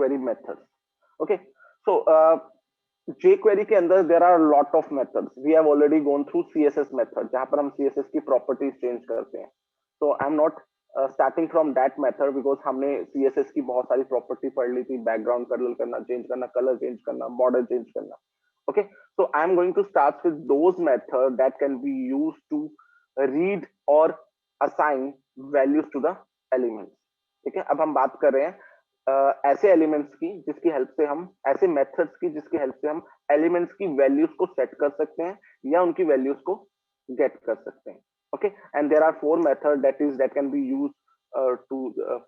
jQuery methods. Okay, so jQuery के अंदर there are a lot of methods. We have already gone through CSS method जहाँ पर हम CSS की properties change करते हैं. So I'm not starting from that method because हमने CSS की बहुत सारी property पढ़ ली थी, background color करना, change करना, color change करना, border change करना. Okay, so I'm going to start with those methods that can be used to read or assign values to the elements. ठीक है, अब हम बात कर रहे हैं ऐसे एलिमेंट्स की जिसकी हेल्प से हम, ऐसे मेथड्स की जिसकी हेल्प से हम एलिमेंट्स की वैल्यूज को सेट कर सकते हैं या उनकी वैल्यूज को गेट कर सकते हैं. Okay, and there are 4 method that can be used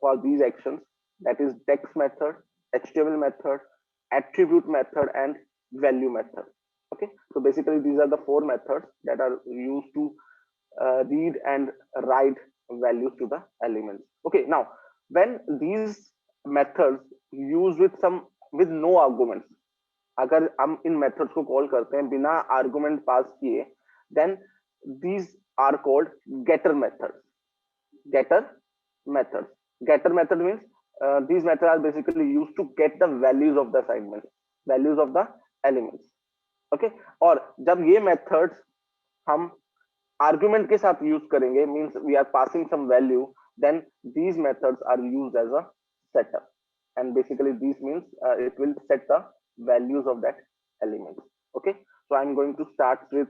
for these actions. That is text method, HTML method, attribute method, and value method. Okay, so basically these are the 4 methods that are used to read and write values to the elements. Okay, now when these methods used with no arguments, अगर हम इन methods को call करते हैं बिना argument पास किए, then these are called getter methods. Getter method means these methods are basically used to get the values of the assignment, values of the elements. Okay, और जब ये methods हम argument के साथ use करेंगे, means we are passing some value, then these methods are used as a setter, and basically this means it will set the values of that element. Okay, so I'm going to start with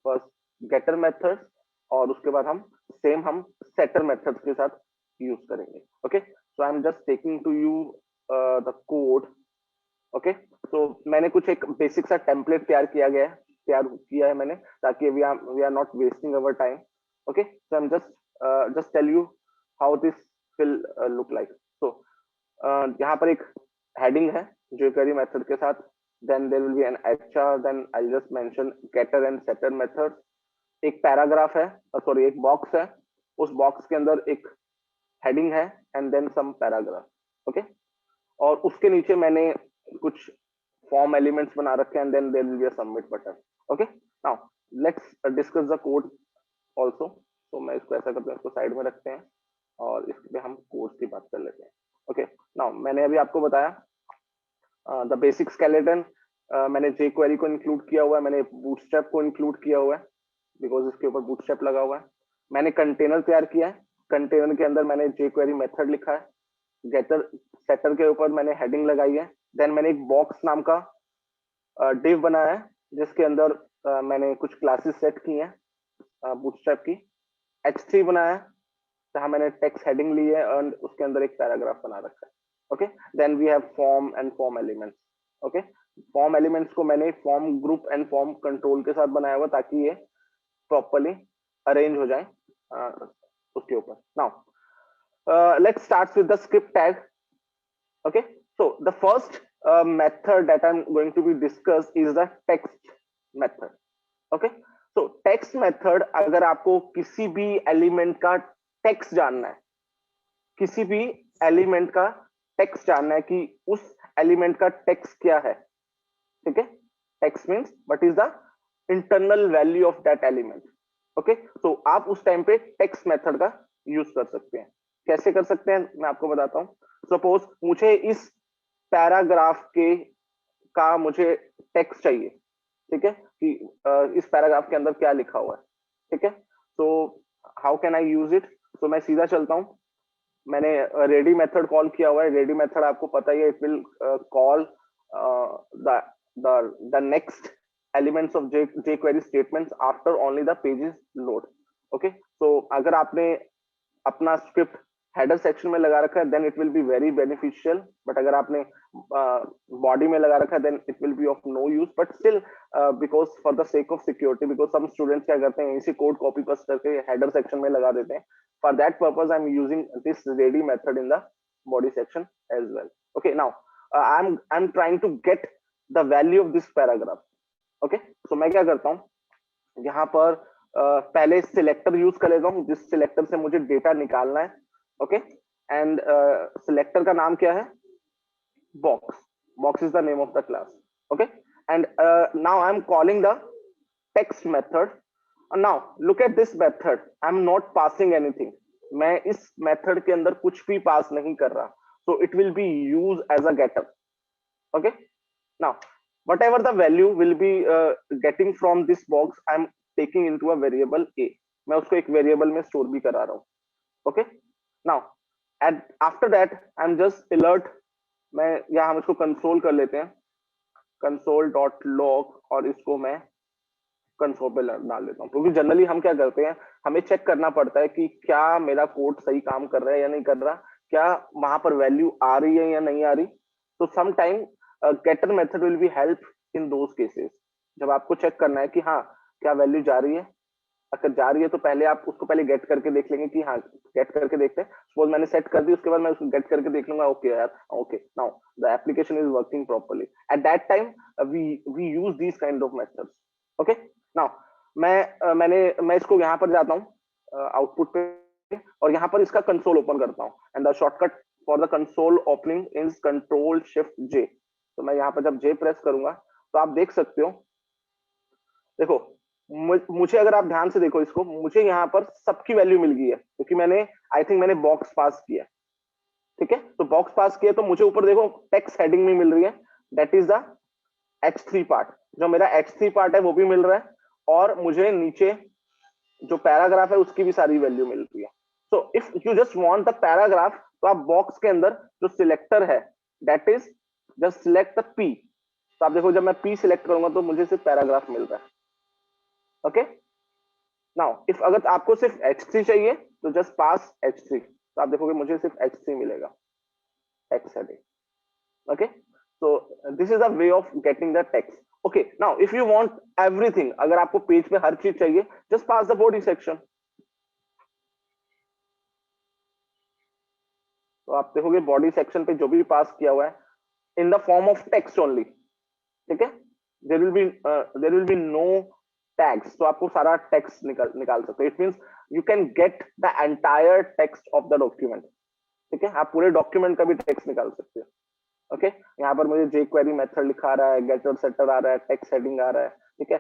first getter methods और उसके बाद हम setter methods के साथ use करेंगे. Okay, so I'm just taking to you the code. Okay, so मैंने कुछ एक basic सा template तैयार किया है मैंने, ताकि we are not wasting our time. Okay, so I'm just tell you how this will look like. So यहाँ पर एक heading है jQuery method के साथ, then there will be an HR, then I'll just mention getter and setter methods. एक paragraph है, sorry एक box है, उस बॉक्स के अंदर एक हेडिंग है and then some paragraph. Okay, और उसके नीचे मैंने कुछ फॉर्म एलिमेंट्स बना रखे हैं and then there will be a submit button. Okay, now let's discuss the code also. तो मैं इसको ऐसा करते हैं, इसको साइड में रखते हैं और इस पे हम कोड की बात कर लेते हैं. ओके, नाउ मैंने अभी आपको बताया द बेसिक स्केलेटन. मैंने jQuery को इंक्लूड किया हुआ है, मैंने बूटस्ट्रैप को इंक्लूड किया हुआ है बिकॉज इसके ऊपर बूटस्ट्रैप लगा हुआ है. मैंने कंटेनर तैयार किया है, कंटेनर के अंदर मैंने jQuery मेथड लिखा है, गेटर सेटर के ऊपर मैंने हेडिंग लगाई है, देन मैंने एक बॉक्स नाम का डिव बनाया है जिसके अंदर मैंने कुछ क्लासेस सेट की हैं बूटस्ट्रैप की. h3 बनाया है जहां मैंने टेक्स्ट हेडिंग ली है और उसके अंदर एक पैराग्राफ बना रखा है. Okay, then we have form and form elements. Okay, form elements को मैंने form group and form control के साथ बनाया हुआ ताकि ये प्रॉपर्ली अरेंज हो जाए उसके ऊपर. Now let's start with the script tag. Okay, so the first method that I am going to be discuss is the text method. Okay, so text method, अगर आपको किसी भी एलिमेंट का टेक्स्ट जानना है, किसी भी एलिमेंट का टेक्स्ट जानना है कि उस एलिमेंट का टेक्स्ट क्या है, ठीक है, text means what is the internal value of that element. Okay, so आप उस टाइम पे टेक्स्ट मेथड का यूज कर सकते हैं. कैसे कर सकते हैं मैं आपको बताता हूं. सपोज मुझे इस पैराग्राफ का मुझे टेक्स्ट चाहिए, ठीक है, कि इस पैराग्राफ के अंदर क्या लिखा हुआ है. ठीक है, so how can I use it. तो मैं सीधा चलता हूं, मैंने रेडी मेथड कॉल किया हुआ है. रेडी मेथड आपको पता ही है, it will call the next elements of jQuery statements after only the pages load. Okay, so अगर आपने अपना स्क्रिप्ट हेडर सेक्शन में लगा रखा है then it will be very beneficial, but अगर आपने बॉडी में लगा रखा है then it will be of no use. But still because for the sake of security, because some students क्या करते हैं, इसी कोड कॉपी पेस्ट करके हेडर सेक्शन में लगा देते हैं. For that purpose I'm using this ready method in the body section as well. Okay, now I'm trying to get the value of this paragraph. Okay, so मैं क्या करता हूँ, यहाँ पर पहले सिलेक्टर यूज कर लेता हूँ जिस सिलेक्टर से मुझे डेटा निकालना है. ओके, एंड सिलेक्टर का नाम क्या है, box. Box is the name of the class. Okay, and now I am calling the text method. Now look at this method, I am not passing anything. मैं इस method के अंदर कुछ भी पास नहीं कर रहा. so it will be used as a getter. Okay, now whatever the value will be getting from this box, I'm taking into a variable a. मैं उसको एक वेरिएबल में स्टोर भी करा रहा हूँ. Okay, now at after that I am just alert. मैं यहाँ हम इसको कंसोल कर लेते हैं, कंसोल डॉट लॉग, और इसको मैं कंसोल पे डाल देता हूँ. क्योंकि जनरली हम क्या करते हैं, हमें चेक करना पड़ता है कि क्या मेरा कोड सही काम कर रहा है या नहीं कर रहा, क्या वहां पर वैल्यू आ रही है या नहीं आ रही. तो some time getter method will be help in those cases. जब आपको चेक करना है कि हाँ क्या वैल्यू जा रही है, अगर जा रही है तो पहले आप उसको पहले गेट करके देख लेंगे कि हाँ गेट करके देखते हैं. सपोज मैंने सेट कर दी, उसके बाद मैं उसको गेट करके देख लूंगा. ओके यार, okay, now the application is working properly. At that time we use these kind of methods. Okay, now मैं इसको यहाँ पर जाता हूँ आउटपुट पे, और यहाँ पर इसका कंसोल ओपन करता हूँ. And the shortcut for the console opening is control shift J. तो मैं यहाँ पर जब जे प्रेस करूंगा तो आप देख सकते हो, देखो मुझे अगर आप ध्यान से देखो इसको, मुझे यहाँ पर सबकी वैल्यू मिल गई है क्योंकि मैंने आई थिंक मैंने बॉक्स पास किया. ठीक है, तो बॉक्स पास किया तो मुझे ऊपर देखो टेक्स्ट हेडिंग में मिल रही है, that is the H3 part. जो मेरा H3 पार्ट है वो भी मिल रहा है, और मुझे नीचे जो पैराग्राफ है उसकी भी सारी वैल्यू मिल रही है. So if you just want the paragraph, तो आप बॉक्स के अंदर जो सिलेक्टर है that is just select the P. तो आप देखो जब मैं P सिलेक्ट करूंगा तो मुझे सिर्फ पैराग्राफ मिल रहा है. ओके, नाउ इफ अगर आपको सिर्फ H3 चाहिए तो जस्ट पास H3. तो आप देखोगे मुझे सिर्फ H3 मिलेगा, text heading. Okay, so this is a way of getting the text. Okay, now if you want everything, अगर आपको पेज पे हर चीज चाहिए, just pass the body section. तो आप देखोगे बॉडी सेक्शन पे जो भी पास किया हुआ है in the form of text only. ठीक है, there will be no tags. तो आपको सारा टेक्स्ट निकाल सकते हो. It means you can get the entire text of the document. ठीक है, आप पूरे डॉक्यूमेंट का भी टेक्स्ट निकाल सकते हो. ओके, यहाँ पर मुझे jQuery मेथड लिखा रहा है, गेटर सेटर आ रहा है, टेक्स्ट हेडिंग आ रहा है. ठीक है,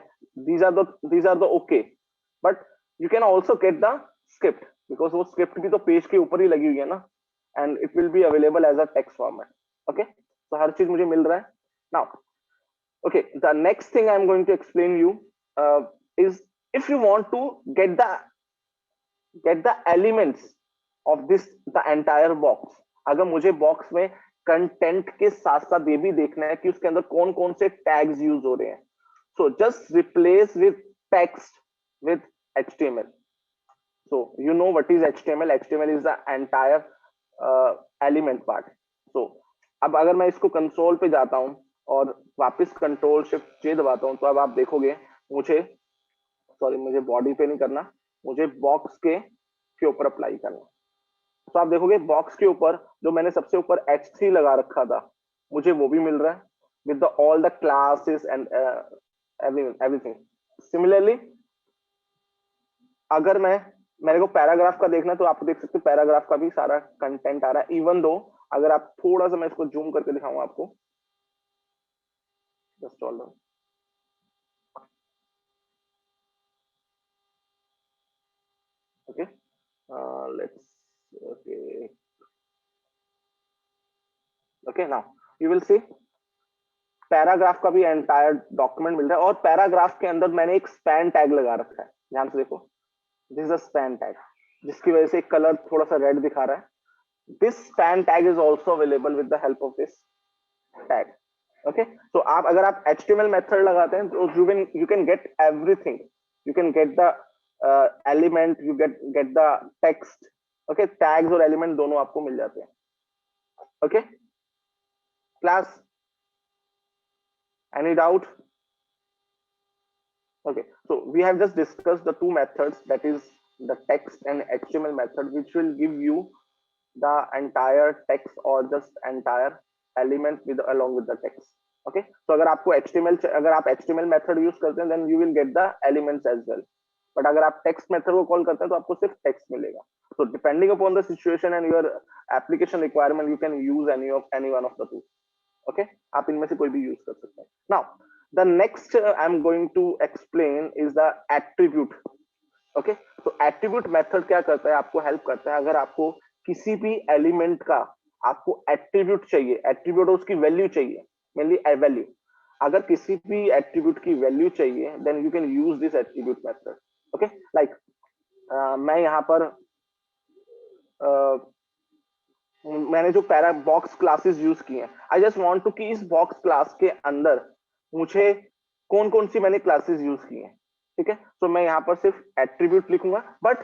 these are the okay, but you can also get the script because वो स्क्रिप्ट भी तो पेज के ऊपर ही लगी हुई है ना, and it will be available as a text format. Okay, so हर चीज मुझे मिल रहा है. Now, okay, the next thing I'm going to explain you is if you want to get the elements of this the entire box. अगर मुझे box में content के साथ साथ ये भी देखना है कि उसके अंदर कौन कौन से टैग्स यूज हो रहे हैं. So just replace with text with HTML. so you know what is HTML. HTML is the entire element part. so अब अगर मैं इसको कंसोल पे जाता हूं और वापस कंट्रोल शिफ्ट जे दबाता हूं, तो अब आप देखोगे मुझे मुझे बॉडी पे नहीं करना, मुझे बॉक्स के ऊपर अप्लाई करना. तो आप देखोगे बॉक्स के ऊपर जो मैंने सबसे ऊपर H3 लगा रखा था, मुझे वो भी मिल रहा है with all the classes and everything. Similarly अगर मेरे को पैराग्राफ का देखना, तो आप देख सकते हो पैराग्राफ का भी सारा कंटेंट आ रहा है. इवन दो अगर आप थोड़ा सा, मैं इसको जूम करके दिखाऊंगा आपको, just all down. Okay, let's okay, now you will see paragraph का भी एंटायर डॉक्यूमेंट मिल रहा है. और पैराग्राफ के अंदर मैंने एक स्पैन टैग लगा रखा है, ध्यान से देखो, this is a span tag, जिसकी वजह से कलर थोड़ा सा रेड दिखा रहा है. This span tag is also available with the help of this tag. Okay, तो अगर आप HTML मेथड लगाते हैं तो you can get everything. You can get the element, you get the text. Okay, tags और एलिमेंट दोनों आपको मिल जाते हैं. Okay class, any doubt? Okay, so we have just discussed the two methods, that is the text and HTML method, which will give you the entire text or just entire element with along with the text. Okay, so अगर आप HTML method use करते हैं, then you will get the elements as well. But अगर आप text method को call करते हैं तो आपको सिर्फ text मिलेगा. So depending upon the situation and your application requirement, you can use any one of the two. Okay, आप इनमें से कोई भी यूज कर सकते हैं. Now the next I'm going to explain is the attribute. Okay, so attribute method क्या करता है, आपको हेल्प करता है. अगर आपको किसी भी एलिमेंट का आपको एट्रीब्यूट चाहिए, एट्रीब्यूट उसकी वैल्यू चाहिए, मेनली वैल्यू। अगर किसी भी एट्रीब्यूट की वैल्यू चाहिए then you can use this attribute method. Okay, like मैं यहाँ पर मैंने जो पैरा बॉक्स क्लासेस यूज किए हैं, आई जस्ट वांट टू कि इस बॉक्स क्लास के अंदर मुझे कौन कौन सी मैंने क्लासेस यूज की हैं। ठीक है, तो मैं यहाँ पर सिर्फ एट्रीब्यूट लिखूंगा, but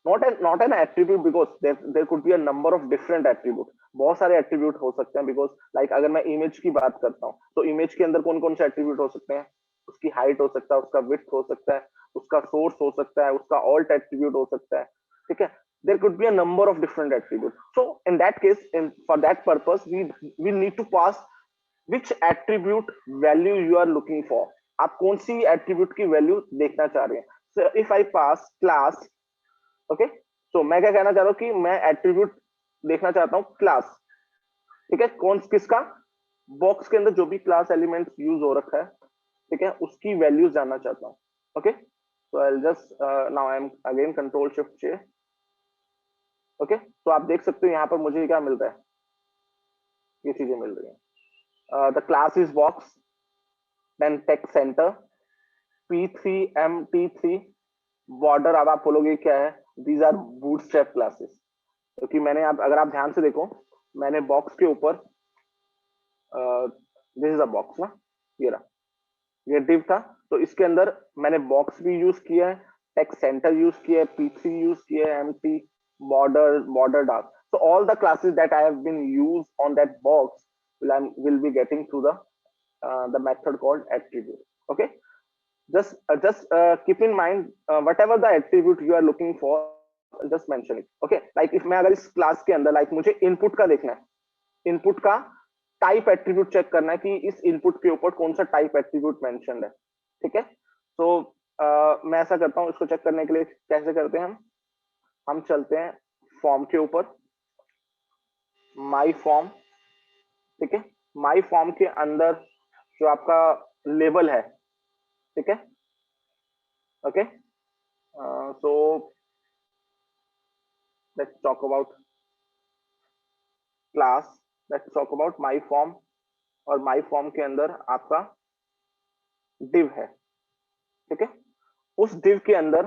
not an attribute because there could be a number of different attribute. बहुत सारे एट्रीब्यूट हो सकते हैं, बिकॉज लाइक अगर मैं इमेज की बात करता हूँ तो इमेज के अंदर कौन कौन से एट्रीब्यूट हो सकते हैं, उसकी हाइट हो सकता है, उसका विड्थ हो सकता है, उसका सोर्स हो सकता है, उसका ऑल्ट एट्रीब्यूट हो सकता है। ठीक है, there could be a number of different attributes. So in that case, for that purpose, we need to pass which attribute value you are looking for. आप कौन सी attribute की value देखना चाह रहे हैं. So if I pass class, okay, so मैं क्या कहना चाह रहा हूँ कि मैं attribute देखना चाहता हूँ class. ठीक है, कौन किसका, बॉक्स के अंदर जो भी क्लास एलिमेंट यूज हो रखा है, ठीक है, उसकी वैल्यूज जानना चाहता हूँ। Okay, so I'll just now I'm again control shift J। Okay, तो आप देख सकते हो यहाँ पर मुझे क्या मिल रहा है, ये चीजें मिल रही हैं। The class is box, then text center, P3MT3 border. अब आप बोलोगे क्या है, दीज आर बूटस्ट्रैप क्लासेस, क्योंकि मैंने अगर आप ध्यान से देखो, मैंने बॉक्स के ऊपर दिस इज अ बॉक्स ना, ये रहा, ये डिव था, तो इसके अंदर मैंने बॉक्स भी यूज किया है, टेक्स्ट सेंटर यूज किया है, P3 यूज किया है, MT, border dark। So all the classes that I have been used on that box will be getting through the method called attribute। Okay, just keep in mind whatever the attribute you are looking for, just mention it। Okay, like if मैं अगर इस class के अंदर like मुझे input का देखना है, input का टाइप एट्रीब्यूट चेक करना है कि इस इनपुट के ऊपर कौन सा टाइप एट्रीब्यूट मेंशन्ड है। ठीक है, तो मैं ऐसा करता हूँ, इसको चेक करने के लिए कैसे करते हैं हम चलते हैं फॉर्म के ऊपर, माई फॉर्म। ठीक है, माई फॉर्म के अंदर जो आपका लेबल है, ठीक है, okay, so let's talk about class, let's talk about my form, और माई फॉर्म के अंदर आपका डिव है। ठीक है, उस डिव के अंदर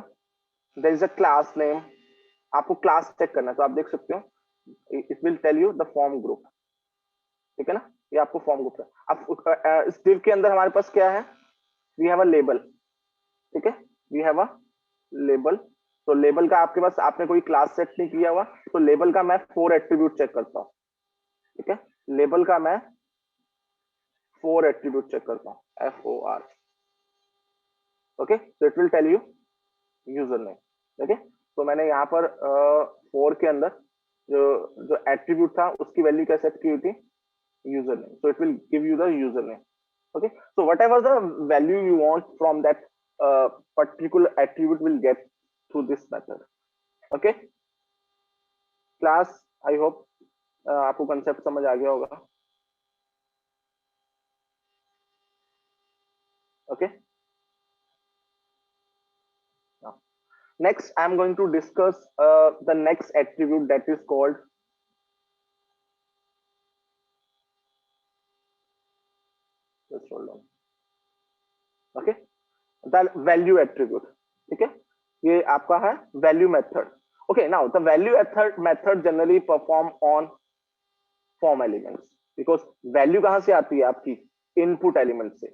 there is a class name, आपको क्लास चेक करना है, तो आप देख सकते हो it will tell you the form group. ठीक है ना, ये आपको फॉर्म ग्रुप है। अब इस डिव के अंदर हमारे पास क्या है, वी हैव अ लेबल। ठीक है, वी हैव अ लेबल, तो लेबल का आपके पास, आपने कोई क्लास सेट नहीं किया हुआ, तो लेबल का मैं 4 एट्रीब्यूट चेक करता हूँ। ठीक है, लेबल का मैं 4 एट्रीब्यूट चेक करता हूँ, FOR। ओके, तो it will tell you user name. ठीक है, तो मैंने यहाँ पर 4 के अंदर जो जो एट्रीब्यूट था उसकी वैल्यू क्या सेट की हुई थी, user name, so it will give you the username। Okay, so whatever the value you want from that particular attribute will get through this method। Okay, class, I hope आपको concept समझ आ गया होगा। Okay, now next I am going to discuss the next attribute that is called, just hold on, okay, the value attribute। ठीक है, ये आपका है value method। Okay, now the value method generally perform on form elements, because value कहां से आती है आपकी, इनपुट एलिमेंट से।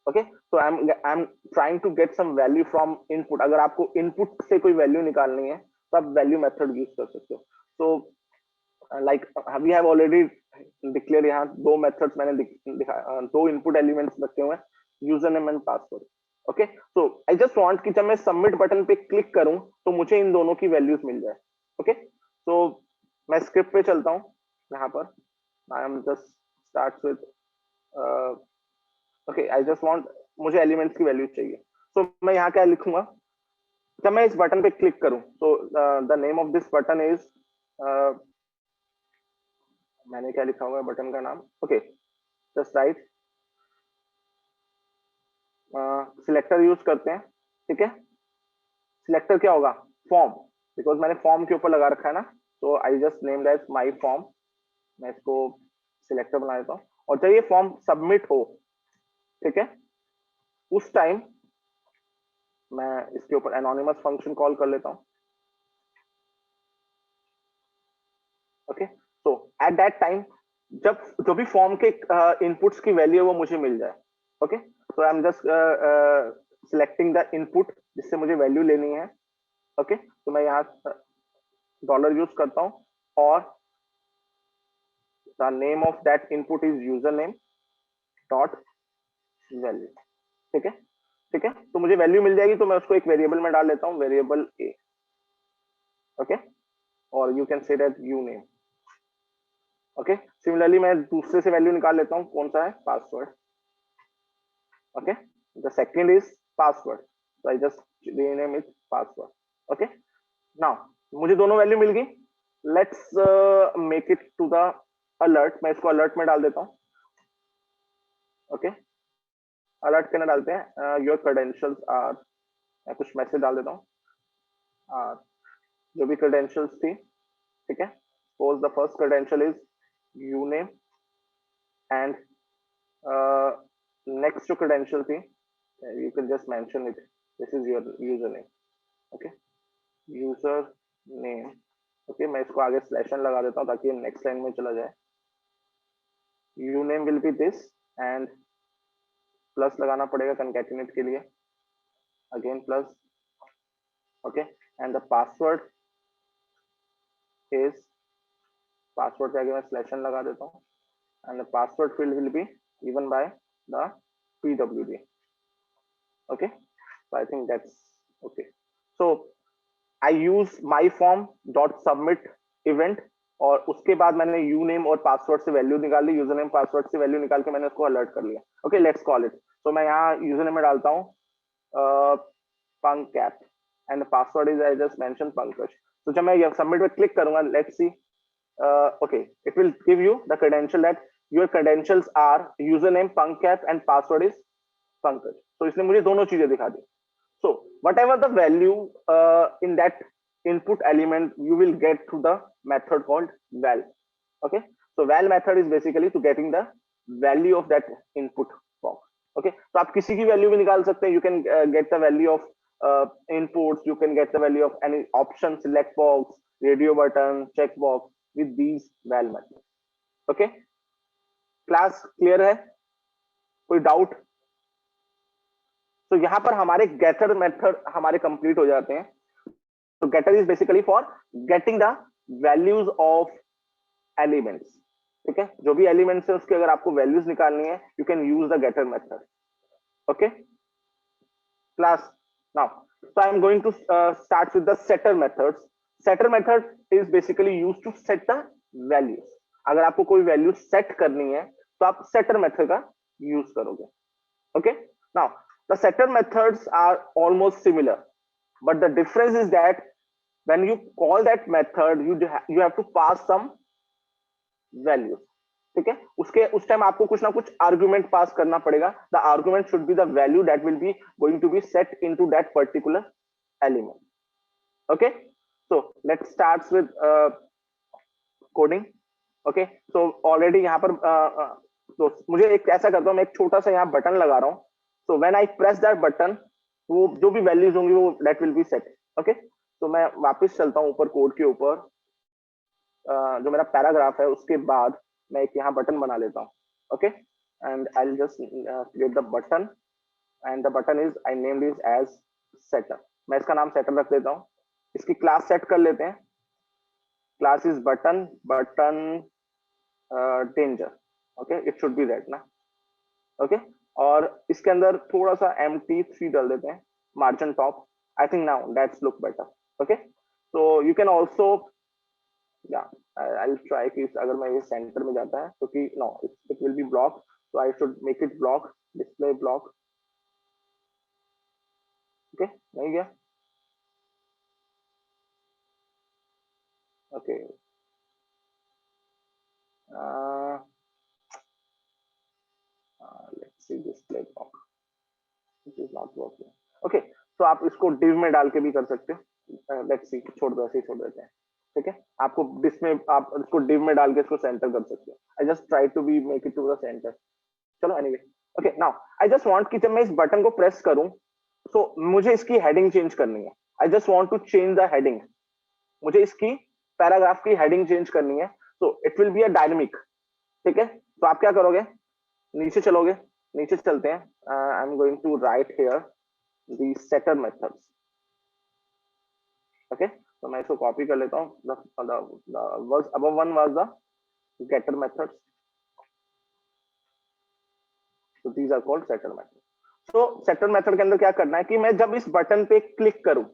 ओके, तो I am trying to get some value from input. अगर आपको इनपुट से कोई वैल्यू निकालनी है तो आप वैल्यू मेथड यूज कर सकते हो। So like we have already declare, यहाँ 2 मेथड्स मैंने दिखाया, 2 इनपुट एलिमेंट्स रखे हुए हैं, user name and password. Okay, so I just want कि जब मैं सबमिट बटन पे क्लिक करूं तो मुझे इन दोनों की वैल्यूज मिल जाए। ओके, सो मैं स्क्रिप्ट पे चलता हूं, यहाँ पर I am just starts with okay, I just want, मुझे एलिमेंट्स की वैल्यू चाहिए, तो मैं यहाँ क्या लिखूंगा, जब मैं इस बटन पे क्लिक करूं तो the name of this button is, मैंने क्या लिखा हुआ है बटन का नाम, okay, just right, selector use करते हैं। ठीक है, सिलेक्टर क्या होगा, फॉर्म, बिकॉज मैंने फॉर्म के ऊपर लगा रखा है ना, तो आई just name that my form. मैं इसको सिलेक्टर बना देता हूँ, और जब ये फॉर्म सबमिट हो, ठीक है, उस टाइम मैं इसके ऊपर एनोनिमस फंक्शन कॉल कर लेता हूँ। ओके, तो एट दैट टाइम जब जो भी फॉर्म के इनपुट्स की वैल्यू है वो मुझे मिल जाए। ओके, तो I am just selecting the input जिससे मुझे वैल्यू लेनी है। ओके, तो मैं यहाँ डॉलर यूज करता हूँ, और the name of that input is user name dot value. ठीक है, ठीक है, तो मुझे वैल्यू मिल जाएगी, तो मैं उसको एक वेरिएबल में डाल लेता हूँ, वेरिएबल ए। ओके, और you can say that you name. Okay, similarly मैं दूसरे से वैल्यू निकाल लेता हूँ, कौन सा है, password. Okay, the second is password, so I just rename it password. Okay, now मुझे दोनों वैल्यू मिल गई। Let's make it to the alert. मैं इसको अलर्ट में डाल देता हूँ। ओके, अलर्ट के अंदर डालते हैं योर क्रेडेंशियल्स आर, मैं कुछ मैसेज डाल देता हूँ, जो भी क्रेडेंशियल्स थी, ठीक है, suppose the first credential is you name, and next जो क्रेडेंशियल थी, you can just mention it, this is your username. Okay, user name. Okay, मैं इसको आगे स्लैश एन लगा देता हूँ ताकि नेक्स्ट लाइन में चला जाए। You name will be this, and plus लगाना पड़ेगा कंकैटिनेट के लिए, again plus. Okay, and the password is, password के आगे मैं स्लैश एन लगा देता हूँ, and the password field will be given by the pwd. Okay, so I think that's okay. So I use my form dot submit event, और उसके बाद मैंने यू नेम और पासवर्ड से वैल्यू निकाल ली, यूजर नेम पासवर्ड से value निकाल के मैंने उसको अलर्ट कर लिया। Okay, let's call it. तो मैं यहाँ यूजर नेम में डालता हूँ पंकैप, and password is I just mention Pankaj. तो जब मैं सबमिट पे क्लिक करूंगा, let's see, okay, it will give you the credential that your credentials are user name पंकैप एंड पासवर्ड इज पंकज। तो इसने मुझे दोनों चीजें दिखा दी। So whatever the value in that input element, you will get through the method called val. Okay, so val method is basically to getting the value of that input box. Okay, so आप किसी की value भी निकाल सकते हैं। You can get the value of inputs. You can get the value of any option, select box, radio button, check box with these val methods. Okay, class clear है? कोई doubt? तो यहाँ पर हमारे गेटर मेथड हमारे कंप्लीट हो जाते हैं। तो getter is basically for getting the values of elements. ठीक है, जो भी एलिमेंट्स है उसके अगर आपको वैल्यूज निकालनी है, you can use the getter method. Okay class, now so I am going to start with the setter methods. Setter method is basically used to set the values. अगर आपको कोई वैल्यू सेट करनी है तो आप setter method का use करोगे। Okay, now the setter methods are almost similar, but the difference is that when you call that method, you have to pass some values. ठीक है, उसके उस टाइम आपको कुछ ना कुछ आर्गुमेंट पास करना पड़ेगा। The argument should be the value that will be going to be set into that particular element. Okay, so let's start with coding. Okay, so already यहाँ पर तो मुझे एक ऐसा करता हूँ, मैं एक छोटा सा यहाँ बटन लगा रहा हूँ। So when I press that button, वो जो भी वैल्यूज होंगी वो that will B set. Okay, तो मैं वापस चलता हूँ ऊपर कोड के ऊपर, जो मेरा पैराग्राफ है उसके बाद मैं एक यहाँ बटन बना लेता हूँ। Okay, and I will just create the button, and the button is I named is as setter. मैं इसका नाम सेटर रख देता हूँ। इसकी क्लास सेट कर लेते हैं। Class is button, button danger. Okay, it should B that ना। ओके, और इसके अंदर थोड़ा सा MT3 डाल देते हैं, margin top. I think now that's look better. Okay, so you can also, या आई विल ट्राई कि अगर मैं ये सेंटर में जाता है तो कि no it will be block, so I should make it block, display block. Okay, नहीं गया। Okay, let's see display block, it is not working. Okay, तो आप इसको डिव में डाल के भी कर सकते हो। लेट्स सी, छोड़ दो, ऐसे ही छोड़ देते हैं। ठीक है, आपको डिस में आप इसको डिव में डाल के इसको सेंटर कर सकते हैं। I just try to be make it to the centre. चलो anyway, okay now I just want कि जब मैं इस बटन को प्रेस करूं तो मुझे इसकी हेडिंग चेंज करनी है। I just want to change the heading, मुझे इसकी पैराग्राफ की हेडिंग चेंज करनी है। So it will be a dynamic, ठीक है। तो आप क्या करोगे, नीचे चलोगे, नीचे चलते हैं। I am going to write here the setter methods, okay. तो मैं इसको कॉपी कर लेता हूँ। the above one was the getter methods, so these are called setter methods. तो सेटर मेथड के अंदर क्या करना है कि मैं जब इस बटन पे क्लिक करूं,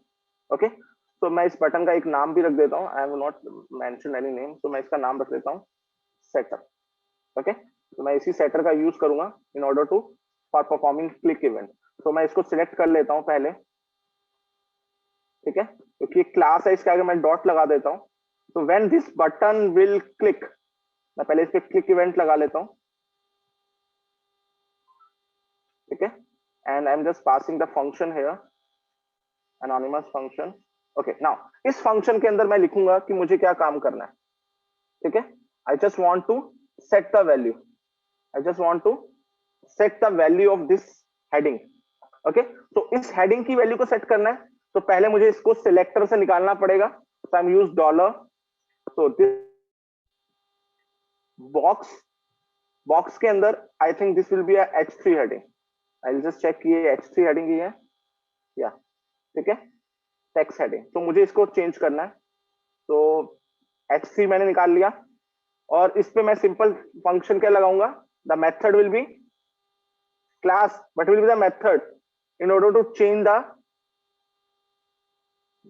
ओके, तो मैं इस बटन का एक नाम भी रख देता हूं। I will not mention any name, तो मैं इसका नाम रख देता हूं सेटर, ओके। तो मैं इसी सेटर का यूज करूंगा in order to for performing click event. तो मैं इसको सिलेक्ट कर लेता हूं पहले, ठीक है, क्योंकि क्लास है, इसके आगे मैं डॉट लगा देता हूं। तो when this button will click, मैं पहले इस पे क्लिक इवेंट लगा लेता हूं, ठीक है। And I am just passing the function here, anonymous function, okay. Now इस फंक्शन के अंदर मैं लिखूंगा कि मुझे क्या काम करना है, ठीक है। I just want to set the value, I just want to set the value of this heading, okay. तो इस हेडिंग की वैल्यू को सेट करना है, तो पहले मुझे इसको सिलेक्टर से निकालना पड़ेगा। तो आई एम यूज डॉलर, तो दिस बॉक्स के अंदर I think this will be a H3 heading. I will just check कि ये H3 हेडिंग ही है या, ठीक है, टेक्स्ट हेडिंग। तो मुझे इसको चेंज करना है। तो H3 मैंने निकाल लिया, और इस पे मैं सिंपल फंक्शन क्या लगाऊंगा, the method will be class but will be the method in order to change the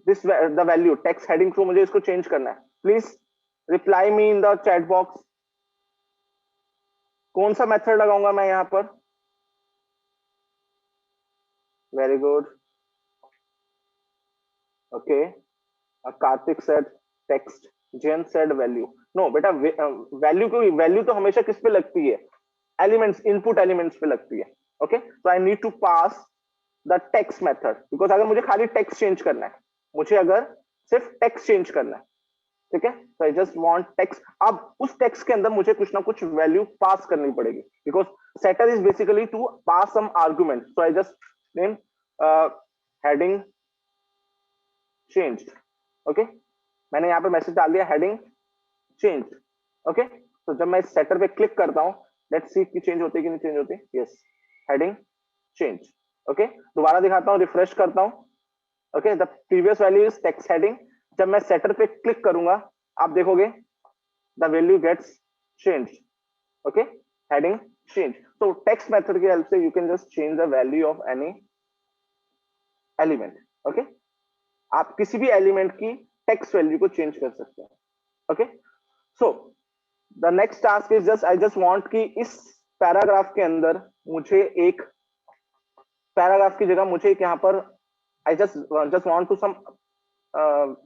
this the value text heading. को मुझे इसको चेंज करना है। Please reply me in the chat box, कौन सा मेथड लगाऊंगा मैं यहां पर। Very good, okay. Kartik said text, Jain said value. No बेटा, वैल्यू को, वैल्यू तो हमेशा किस पे लगती है, एलिमेंट्स, इनपुट एलिमेंट्स पे लगती है, ओके। तो I need to pass the text method, because अगर मुझे खाली टेक्स्ट चेंज करना है, मुझे अगर सिर्फ टेक्स्ट चेंज करना है, ठीक है, तो आई जस्ट वांट टेक्स्ट। अब उस टेक्स्ट के अंदर मुझे कुछ ना कुछ वैल्यू पास करनी पड़ेगी, because setter is basically to pass some argument. So I just name heading changed, okay. मैंने यहाँ पे मैसेज डाल दिया हेडिंग चेंज्ड, ओके। तो जब मैं इस सेटर पे क्लिक करता हूँ, लेट्स सी कि चेंज होती है कि नहीं चेंज होती। Yes, heading change, okay. दोबारा दिखाता हूँ, रिफ्रेश करता हूँ, okay. The previous value is text heading. जब मैं सेटर पे क्लिक करूंगा, आप देखोगे the value gets changed, okay, heading change. तो टेक्स्ट मेथड की हेल्प से you can just change the value of any element, okay. आप किसी भी एलिमेंट की टेक्स्ट वैल्यू को चेंज कर सकते हैं, okay. So the next task is just I just want कि इस पैराग्राफ के अंदर मुझे एक पैराग्राफ की जगह मुझे एक यहाँ पर I just want to some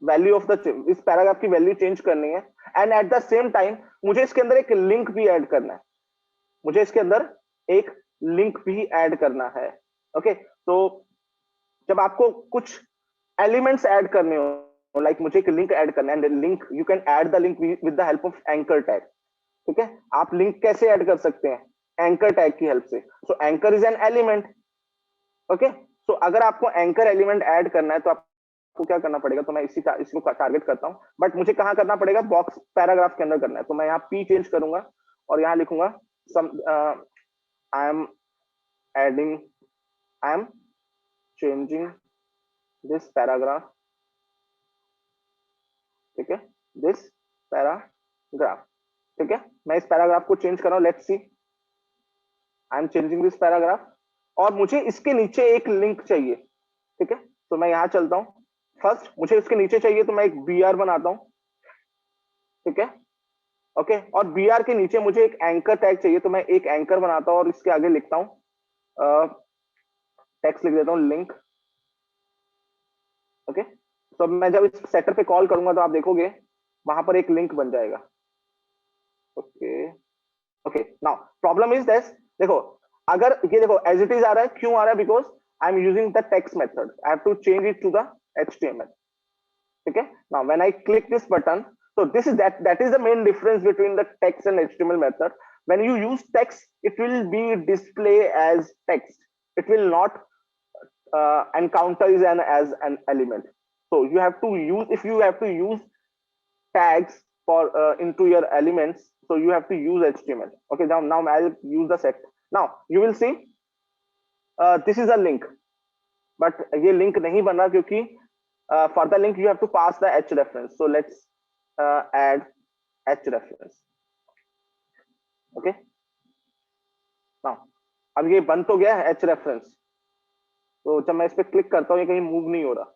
value of the, इस पैराग्राफ की वैल्यू चेंज करनी है। And at the same time मुझे इसके अंदर एक लिंक भी ऐड करना है, मुझे इसके अंदर एक लिंक भी ऐड करना है, ओके। तो जब आपको कुछ एलिमेंट्स ऐड करने हो, लाइक मुझे एक लिंक ऐड करना है, and link you can add the link with the help of anchor tag, ठीक है। आप लिंक कैसे ऐड कर सकते हैं, एंकर टैग की हेल्प से। So anchor is an element, okay. So अगर आपको एंकर एलिमेंट ऐड करना है तो आपको क्या करना पड़ेगा, तो मैं इसको टारगेट करता हूं, बट मुझे कहां करना पड़ेगा, बॉक्स पैराग्राफ के अंदर करना है। तो मैं यहाँ पी चेंज करूंगा और यहाँ लिखूंगा some, I am adding, I am changing this paragraph, ठीक है, दिस पैराग्राफ, ठीक है। मैं इस पैराग्राफ को चेंज कर रहा हूं, let's see, I am changing this paragraph, और मुझे इसके नीचे एक लिंक चाहिए, ठीक है। तो मैं यहां चलता हूं, फर्स्ट मुझे इसके नीचे चाहिए, तो मैं एक बी आर बनाता हूं, ठीक है, ओके। और बी आर के नीचे मुझे एक एंकर टैग चाहिए, तो मैं एक एंकर बनाता हूं और इसके आगे लिखता हूं, टेक्स्ट लिख देता हूं लिंक, ओके। तो मैं जब इस सेटर पे कॉल करूंगा तो आप देखोगे वहां पर एक लिंक बन जाएगा, okay, okay. Now problem is this, देखो अगर ये देखो एज इट इज आ रहा है, क्यों आ रहा है, because I am using the text method, I have to change it to the HTML, ठीक है. Now when I click this button, so this is that is the main difference between the text and HTML method. When you use text, it will be display as text. It will not encounter as an element. So you have to use, if you have to use tags for into your elements, so you have to use HTML. Okay, now I'll use the set. Now you will see this is a link, but ये link नहीं बना क्योंकि for the link you have to pass the h reference. So let's add h reference. Okay, now अब ये बन तो गया है h reference. तो जब मैं इस पे क्लिक करता हूँ ये कहीं मूव नहीं हो रहा.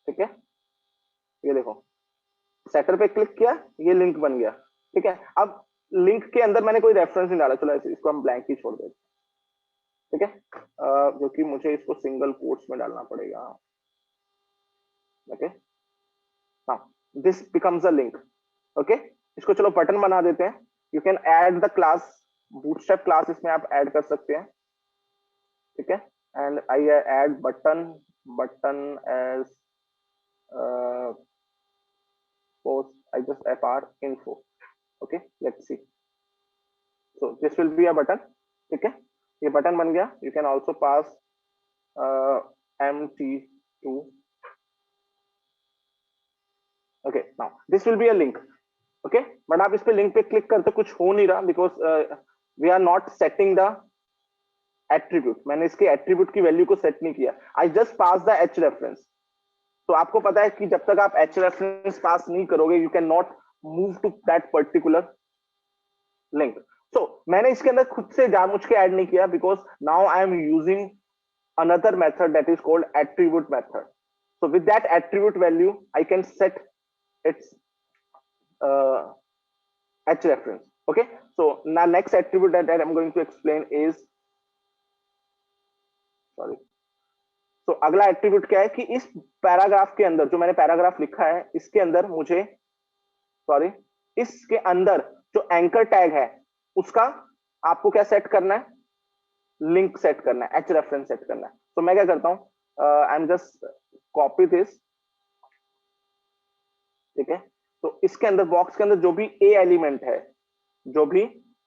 ठीक है, ये देखो सेटर पे क्लिक किया, ये लिंक बन गया. ठीक है, अब लिंक के अंदर मैंने कोई रेफरेंस नहीं डाला, चलो इसको हम ब्लैंक ही छोड़ देते. ठीक है, जो कि मुझे इसको सिंगल कोट्स में डालना पड़ेगा. Okay, now this becomes a link. Okay, इसको चलो बटन बना देते हैं. You can add the class, bootstrap class इसमें आप ऐड कर सकते हैं. ठीक है, and I add button as post, I just fr info. Okay, let's see. So this will be a button. ठीक है, ये बटन बन गया. You can also pass mt2. Okay, now this will be a link. Okay, but आप इस पे link पे click करते कुछ हो नहीं रहा because we are not setting the attribute. मैंने इसके attribute की वैल्यू को सेट नहीं किया. I just pass the h reference. तो आपको पता है कि जब तक आप h रेफरेंस पास नहीं करोगे you can not move to that particular link. So मैंने इसके अंदर खुद से जानबूझ के ऐड नहीं किया because now I am using another method that is called attribute method. So with that attribute value I can set it's h reference. Okay, so now next attribute that I'm going to explain is, sorry, तो अगला attribute क्या है कि इस paragraph के अंदर जो मैंने पैराग्राफ लिखा है इसके अंदर मुझे, सॉरी, इसके अंदर जो एंकर टैग है उसका आपको क्या सेट करना है, लिंक सेट करना है, एच रेफरेंस सेट करना है. तो मैं क्या करता हूं, I am just copy this. ठीक है, तो इसके अंदर बॉक्स के अंदर जो भी ए एलिमेंट है, जो भी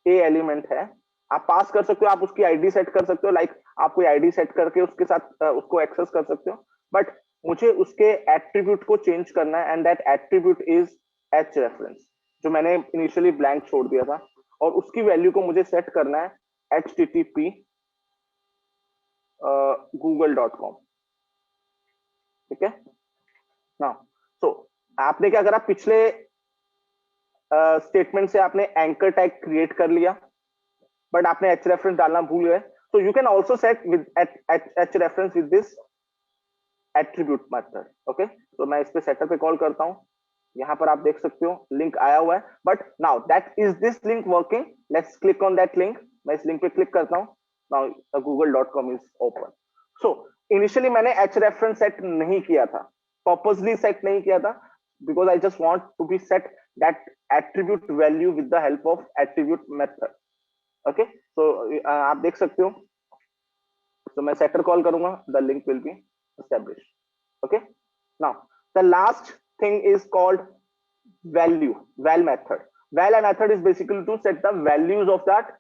ए एलिमेंट है आप पास कर सकते हो. आप उसकी आईडी सेट कर सकते हो, लाइक आप कोई आईडी सेट करके उसके साथ उसको एक्सेस कर सकते हो. बट मुझे उसके एट्रीब्यूट को चेंज करना है and that attribute is H reference, जो मैंने इनिशियली ब्लैंक छोड़ दिया था. और उसकी वैल्यू को मुझे सेट करना है http google.com. ठीक है ना. सो आपने क्या करा, पिछले स्टेटमेंट से आपने एंकर टैग क्रिएट कर लिया बट आपने एच रेफरेंस डालना भूल गए. So you can also set with h reference with this attribute method. Okay, तो मैं इस पे सेटअप पे कॉल करता हूँ. यहाँ पर आप देख सकते हो लिंक आया हुआ है. But now that is this link working. Let's click on that link. मैं इस लिंक पे क्लिक करता हूँ. Now google.com is open. So initially मैंने h रेफरेंस सेट नहीं किया था, पर्पसली सेट नहीं किया था because I just want to be set that attribute value with the help of attribute method. Okay, so आप देख सकते हो. तो मैं सेटर कॉल करूंगा, the link will be established. Okay, now the last thing is called value, val method. Val method is basically to set the values of that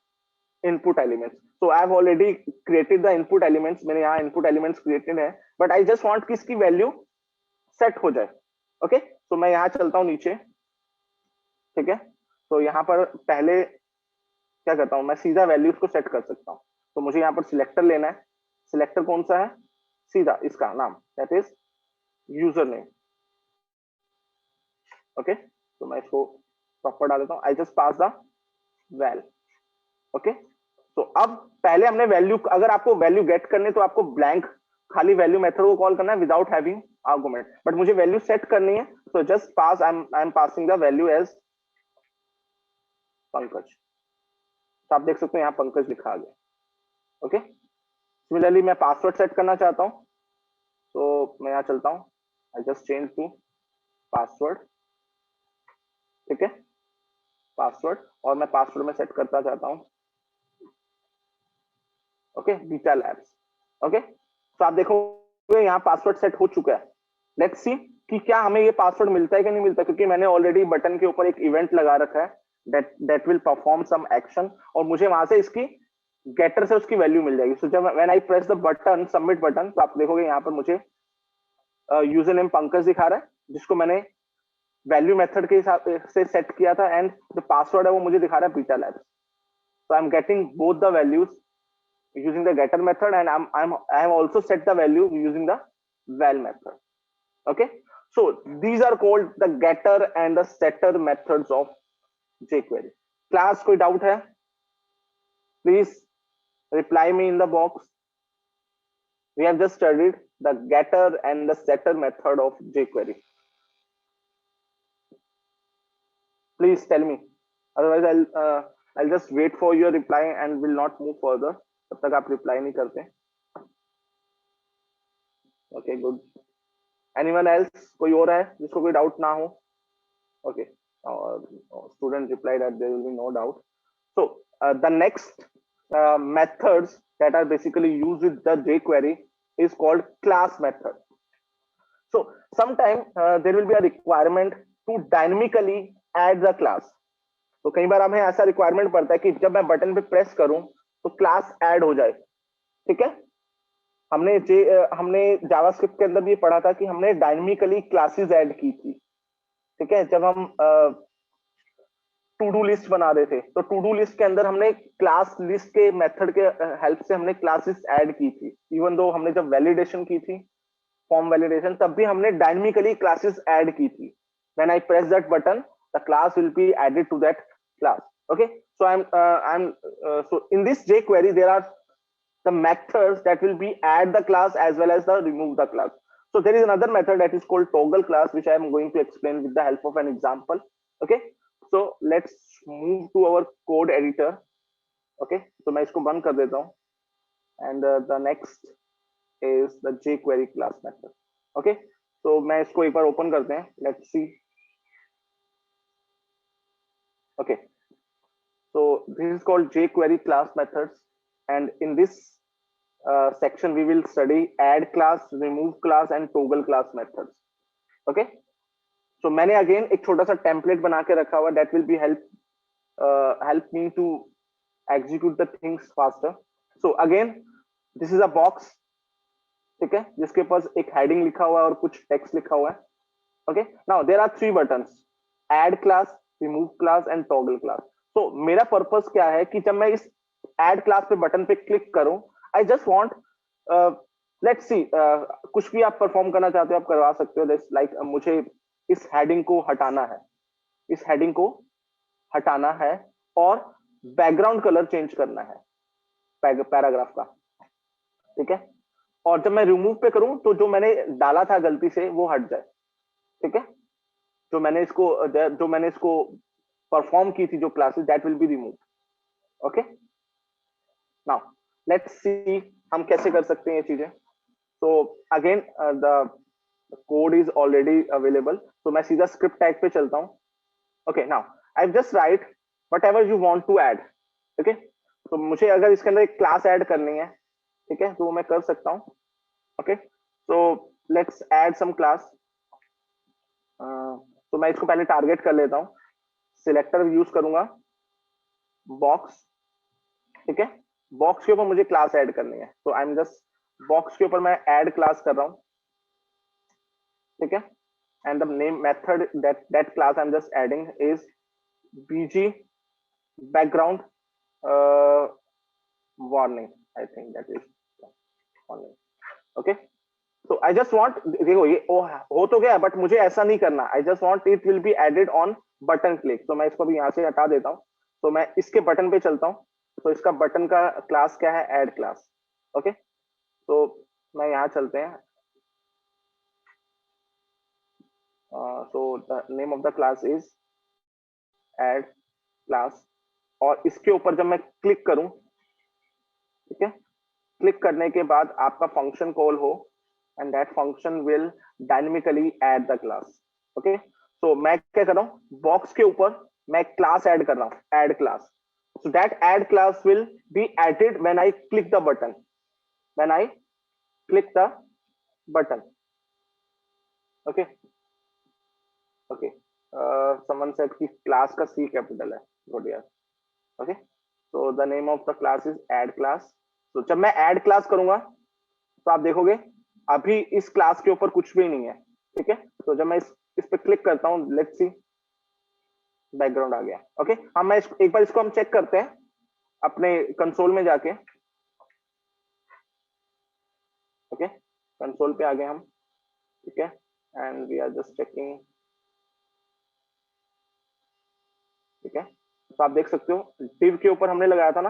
input elements. So I have already created the input elements. मैंने यहाँ input elements created है but I just want कि इसकी value set हो जाए. Okay, तो मैं यहाँ चलता हूँ नीचे. ठीक है, तो यहाँ पर पहले क्या करता हूं, मैं सीधा वैल्यूज को सेट कर सकता हूं. तो मुझे यहाँ पर सिलेक्टर लेना है. सिलेक्टर कौन सा है, सीधा इसका नाम, that is user name. Okay, तो मैं इसको प्रॉपर डाल देता हूं. I just pass the val. Okay, तो अब पहले हमने वैल्यू, अगर आपको वैल्यू गेट करने तो आपको ब्लैंक खाली वैल्यू मेथड को कॉल करना है विदाउट हैविंग आर्गुमेंट. बट मुझे वैल्यू सेट करनी है तो just pass, I am passing the value as Pankaj. तो आप देख सकते हैं यहाँ पंकज लिखा आ गया. ओके, सिमिलरली मैं पासवर्ड सेट करना चाहता हूं तो मैं यहाँ चलता हूं. I just change to password. ठीक है, पासवर्ड, और मैं पासवर्ड में सेट करना चाहता हूं ओके बीटा लैब्स. ओके, तो आप देखोगे यहाँ पासवर्ड सेट हो चुका है. लेट्स सी कि क्या हमें ये पासवर्ड मिलता है कि नहीं मिलता, क्योंकि मैंने ऑलरेडी बटन के ऊपर एक इवेंट लगा रखा है that will perform some action, और मुझे वहां से इसकी गेटर से उसकी वैल्यू मिल जाएगी। सो जब when I press the button submit button, तो आप देखोगे यहाँ पर मुझे यूजर नेम पंकज दिखा रहा है, जिसको मैंने वैल्यू मेथड के हिसाब से सेट किया था, एंड जो पासवर्ड है वो मुझे दिखा रहा है beta labs. So I am getting both the values using the getter method, and I have also set the value using the val method. Okay, so these are called the getter and the setter methods of jQuery. Class कोई doubt है? Please reply me in the box. We have just studied the getter and the setter method of jQuery. Please tell me, otherwise I'll just wait for your reply and will not move further. तब तक आप reply नहीं करते। Okay good. Anyone else, कोई और है जिसको कोई डाउट ना हो? Okay, student replied that there will be no doubt. So the next methods that are basically used with the jQuery is called class method. So sometime there will be a requirement to dynamically add the class. तो कई बार हमें ऐसा requirement पड़ता है कि जब मैं button पे प्रेस करूं तो क्लास ऐड हो जाए। ठीक है, हमने जावास्क्रिप्ट के अंदर भी पढ़ा था कि हमने डायनामिकली क्लासेस ऐड की थी। ठीक है, जब हम टू डू लिस्ट बना रहे थे तो टू डू लिस्ट के अंदर हमने क्लास लिस्ट के मेथड के हेल्प से हमने क्लासेस ऐड की थी। इवन दो हमने जब वैलिडेशन की थी, फॉर्म वैलिडेशन, तब भी हमने डायनामिकली क्लासेस ऐड की थी। When I press that button the class will be added to that class. Okay, so so in this jQuery there are the methods that will be add the class as well as the remove the class. So there is another method that is called toggle class, which I am going to explain with the help of an example. Okay, so let's move to our code editor. Okay, so मैं इसको बंद कर देता हूँ, and the next is the jQuery class method. Okay, so मैं इसको एक बार open करते हैं, let's see. Okay, so this is called jQuery class methods, and in this section we will study add class, remove class and toggle class methods. Okay, so मैंने again एक छोटा सा template बना के रखा हुआ, that will be help me to execute the things faster. So again this is a box, ठीक है, जिसके पास एक heading लिखा हुआ है और कुछ text लिखा हुआ है. Okay, now there are three buttons: add class, remove class and toggle class. तो मेरा पर्पस क्या है कि जब मैं इस एड क्लास पे बटन पे क्लिक करूं, आई जस्ट वांट, लेट्स सी, कुछ भी आप परफॉर्म करना चाहते हो आप करवा सकते हो। लाइक मुझे इस हेडिंग को हटाना है, इस हेडिंग को हटाना है और बैकग्राउंड कलर चेंज करना है पैराग्राफ का। ठीक है, और जब मैं रिमूव पे करूं तो जो मैंने डाला था गलती से वो हट जाए। ठीक है, जो मैंने इसको परफॉर्म की थी जो classes, that will be remove. Okay, now let's see हम कैसे कर सकते हैं ये चीजें। तो again the code is already available, तो मैं सीधा स्क्रिप्ट टैग पे चलता हूँ। Okay, now I just write whatever you want to add. Okay, तो मुझे अगर इसके अंदर एक क्लास ऐड करनी है, ठीक है, तो मैं कर सकता हूँ। ओके, तो लेट्स ऐड सम क्लास। तो मैं इसको पहले टारगेट कर लेता हूँ, सिलेक्टर यूज करूंगा, बॉक्स। ठीक है, बॉक्स के ऊपर मुझे क्लास ऐड करनी है, तो आई एम जस्ट बॉक्स के ऊपर मैं ऐड क्लास कर रहा हूं। ठीक है, and the name method that class I am just adding is bg background warning. I think that is warning. Okay, so I just want, देखो ये हो तो गया, बट मुझे ऐसा नहीं करना। I just want it will be added on button click. तो मैं इसको भी यहाँ से हटा देता हूँ, तो मैं इसके बटन पे चलता हूँ। तो इसका बटन का क्लास क्या है? Add class. ओके, तो मैं यहाँ चलते हैं। So the name of the class is add class, और इसके ऊपर जब मैं क्लिक करूं, ठीक है, क्लिक करने के बाद आपका फंक्शन कॉल हो, and that function will dynamically add the class. Okay, तो मैं क्या कर रहा हूं, बॉक्स के ऊपर मैं क्लास ऐड कर रहा हूं, add class. so that add class will be added when I click the button, when I click the button. Okay okay someone said कि क्लास का सी कैपिटल है, गुड यार। Okay, so the name of the class is add class. तो जब मैं add class करूंगा तो आप देखोगे अभी इस क्लास के ऊपर कुछ भी नहीं है, ठीक है। तो जब मैं इस पे क्लिक करता हूँ, लेट्स सी, बैकग्राउंड आ गया। ओके, हाँ मैं एक बार इसको हम चेक करते हैं अपने कंसोल में जाके। ओके, कंसोल पे आ गए हम, ठीक है, and we are just checking. ठीक है, तो आप देख सकते हो div के ऊपर हमने लगाया था ना,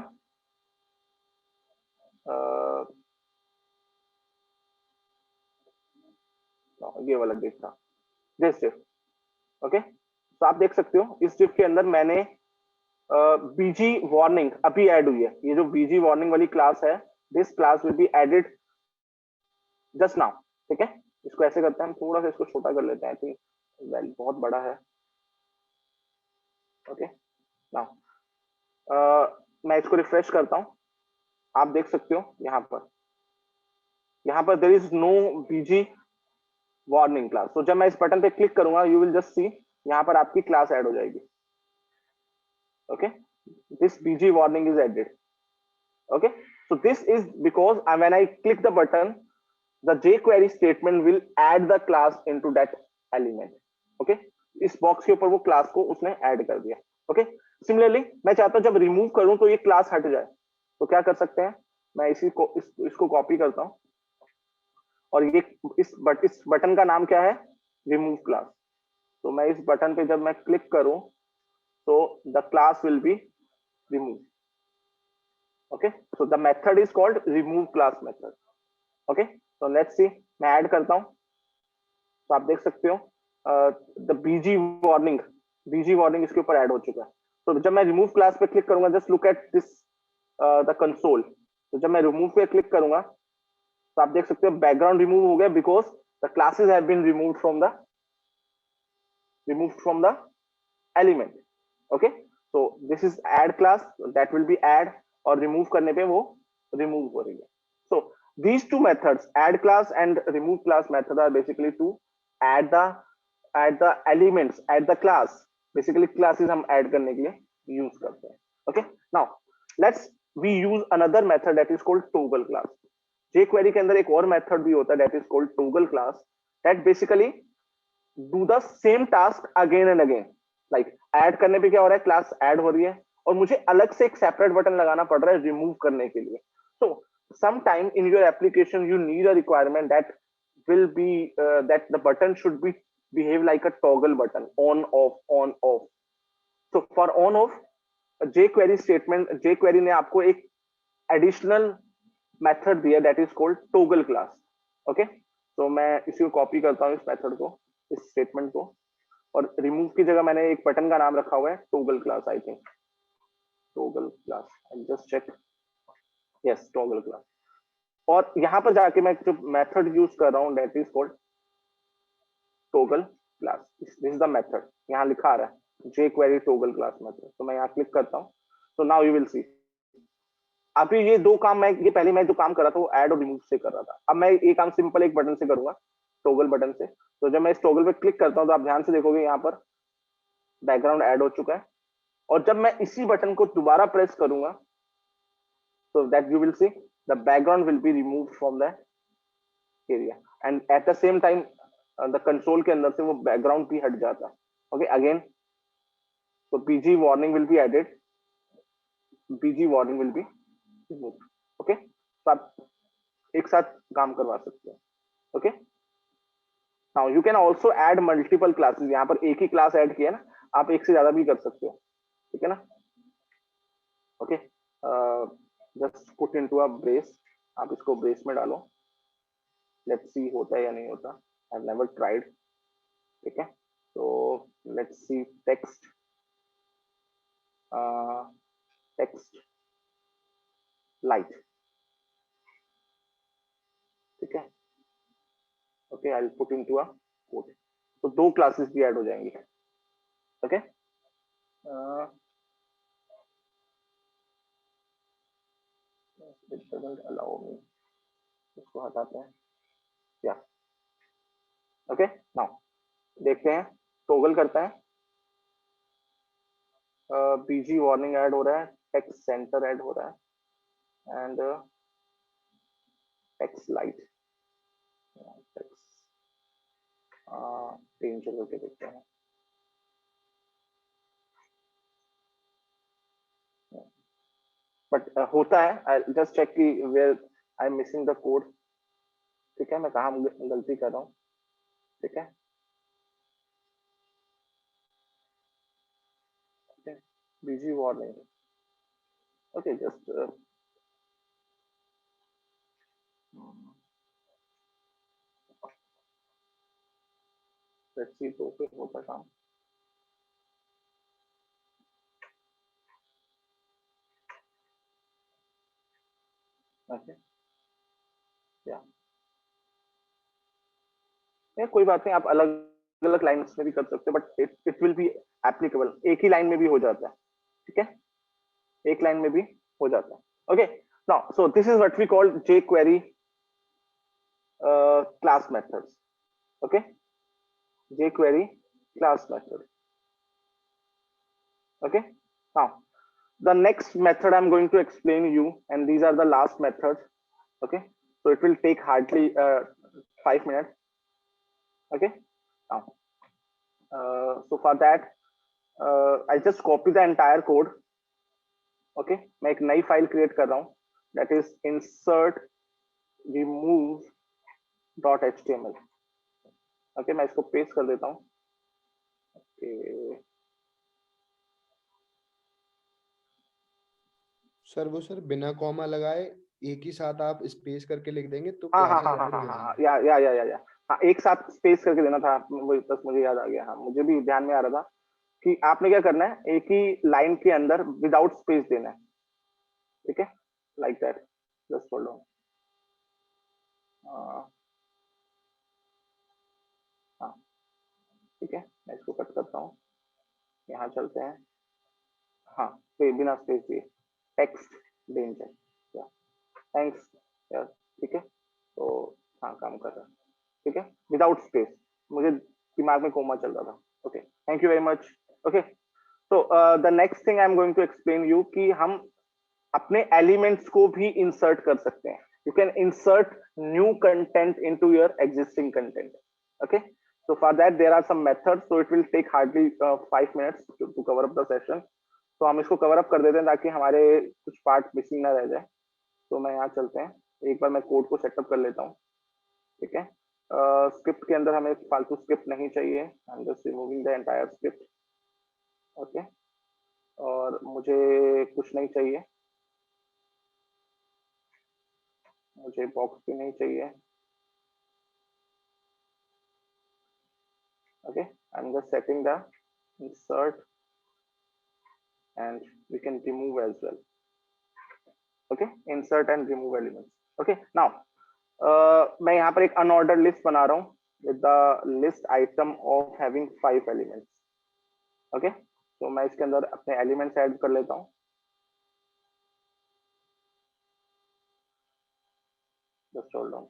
ये वाला div था, दिस div। ओके, तो आप देख सकते हो इस div के अंदर मैंने बीजी वार्निंग अभी ऐड हुई है। ये जो बीजी वार्निंग वाली क्लास है, this class will be added just now. ठीक है, इसको ऐसे करते हैं, हम थोड़ा सा इसको छोटा कर लेते हैं, आई थिंक वैल्यू बहुत बड़ा है। ओके, नाउ मैं इसको रिफ्रेश करता हूं, आप देख सकते हो यहाँ पर there is no BG warning class. तो जब मैं इस बटन पे क्लिक करूंगा, यू विल जस्ट सी यहाँ पर आपकी क्लास ऐड हो जाएगी। Okay, this BG warning is added. Okay, so this is because when I click the button, the jQuery statement will add the class into that element. Okay, इस box के ऊपर वो class को उसने add कर दिया। ओके, सिमिलरली मैं चाहता हूं जब रिमूव करूं तो ये क्लास हट जाए, तो क्या कर सकते हैं, मैं इसको कॉपी करता हूं, और ये इस बटन का नाम क्या है, रिमूव क्लास। तो मैं इस बटन पे जब मैं क्लिक करूं तो the class will be remove. Okay, so the method is called remove class method. Okay, तो लेट्स सी, मैं ऐड करता हूं, तो आप देख सकते हो द बीजी वार्निंग इसके ऊपर ऐड हो चुका है। तो जब मैं रिमूव क्लास पे क्लिक करूंगा, just look at this the console. तो जब मैं रिमूव पे क्लिक करूंगा तो आप देख सकते हो बैकग्राउंड रिमूव हो गया, because the classes have been removed from the element. Okay, so this is add class that will be add, और remove करने पे वो remove हो रही है। So these two methods, add class and remove class method, are basically to add the elements, add the class, basically classes हम add करने के लिए use करते हैं। Okay, now let's we use another method that is called toggle class। jQuery के अंदर एक और मेथड भी होता है that is called toggle class, that basically do the same task again and again। Like add करने पे क्या हो रहा है, क्लास ऐड हो रही है और मुझे अलग से एक सेपरेट बटन लगाना पड़ रहा है रिमूव करने के लिए। सो sometime in your application you need a requirement that will be that the button should be behave like a toggle button, on off. So for on off, jQuery statement, jQuery ने आपको एक additional method दिया that is called toggle class। Okay, तो मैं इसी को copy करता हूँ, इस मेथड को, इस स्टेटमेंट को, और रिमूव की जगह मैंने एक बटन का नाम रखा हुआ है toggle class, I think toggle class, I just check, yes toggle class. और यहाँ पर जाके मैं जो मेथड यूज कर रहा हूँ that is called toggle class. This is the method, यहाँ लिखा आ रहा है jQuery टॉगल क्लास मेथड। तो मैं यहाँ क्लिक करता हूँ, तो नाउ यू विल सी अभी ये दो काम ये पहले मैं जो काम कर रहा था वो ऐड और रिमूव से कर रहा था, अब मैं ये काम सिंपल एक बटन से करूंगा, टॉगल बटन से। तो जब मैं इस टॉगल पे क्लिक करता हूँ तो आप ध्यान से देखोगे यहाँ पर बैकग्राउंड ऐड हो चुका है, और जब मैं इसी बटन को दोबारा प्रेस करूंगा तो that you will see the background will be removed from the area, and at the same time the console के अंदर से वो बैकग्राउंड भी हट जाता है। ओके, अगेन, तो BG warning will be added, BG warning will be removed. Okay, तो आप एक साथ काम करवा सकते हैं। Okay, now you can also add multiple classes. यहाँ पर एक ही क्लास ऐड किया ना, आप एक से ज्यादा भी कर सकते हो, ठीक है ना। Okay, just put into a brace, आप इसको ब्रेस में डालो, लेट्स सी होता है या नहीं होता, आई हैव नेवर ट्राइड। ठीक है, तो let's see text, text light, ठीक है। Okay, I will put into a code, तो दो क्लासेस भी ऐड हो जाएंगी। Okay, it doesn't allow me, इसको हटाते हैं, या ओके। नाउ देखते हैं, टॉगल करता है, बीजी वार्निंग ऐड हो रहा है, टेक्स्ट सेंटर ऐड हो रहा है, and text light, text danger करके देखते हैं। बट होता है, आई जस्ट चेक कि where I am missing the code. ठीक है, मैं कहाँ गलती कर रहा हूँ। ठीक है, BG warning. Okay, just let's see तो फिर होता काम। ओके, या कोई बात नहीं, आप अलग अलग लाइन्स में भी कर सकते हो, but it will be applicable, एक ही लाइन में भी हो जाता है। ठीक है, एक लाइन में भी हो जाता है। Okay, now so this is what we call jQuery class methods. Okay, jQuery class method. Okay, now the next method I'm going to explain you, and these are the last methods. Okay, so it will take hardly 5 minutes. Okay, now so for that I just copy the entire code. Okay, मैं एक नई file create कर रहा हूँ, that is insert remove .html. Okay, मैं इसको paste कर देता हूँ। okay. सर वो सर बिना कॉमा लगाए एक ही साथ आप स्पेस करके लिख देंगे तो हाँ हाँ क्लासेस हाँ हाँ ऐड हो हाँ हाँ, जाएंगे। या हाँ, एक साथ स्पेस करके देना था, वो बस मुझे याद आ गया। हाँ, मुझे भी ध्यान में आ रहा था कि आपने क्या करना है, एक ही लाइन के अंदर विदाउट स्पेस देना है। ठीक है, like that, just hold on. हाँ, ठीक है, मैं इसको कट करता हूँ, यहाँ चलते हैं। हाँ, बिना स्पेस दिए टेक्स्ट डेंजर, थैंक्स यार। ठीक है, तो हाँ, काम कर रहा है। ठीक है, विदाउट स्पेस, मुझे दिमाग में कोमा चल रहा था। Okay, thank you very much. Okay, तो the next thing I am going to explain you कि हम अपने एलिमेंट्स को भी इंसर्ट कर सकते हैं। You can insert new content into your existing content. Okay, so for that there are some methods, so it will take hardly 5 minutes to cover up the session. तो हम इसको कवर अप कर देते हैं ताकि हमारे कुछ पार्ट मिसिंग ना रह जाए। तो मैं यहाँ चलते हैं, एक बार मैं कोड को सेटअप कर लेता हूँ। ठीक है, स्क्रिप्ट के अंदर हमें फालतू स्क्रिप्ट नहीं चाहिए, I am just removing the entire script. Okay, और मुझे कुछ नहीं चाहिए, मुझे बॉक्स भी नहीं चाहिए। Okay, I am just setting the insert and we can remove as well. Okay, insert and remove elements. Okay, now मैं यहाँ पर एक अनऑर्डर्ड लिस्ट बना रहा हूँ with the list item of having 5 elements. Okay, तो मैं इसके अंदर अपने एलिमेंट्स ऐड कर लेता हूँ। Just hold on.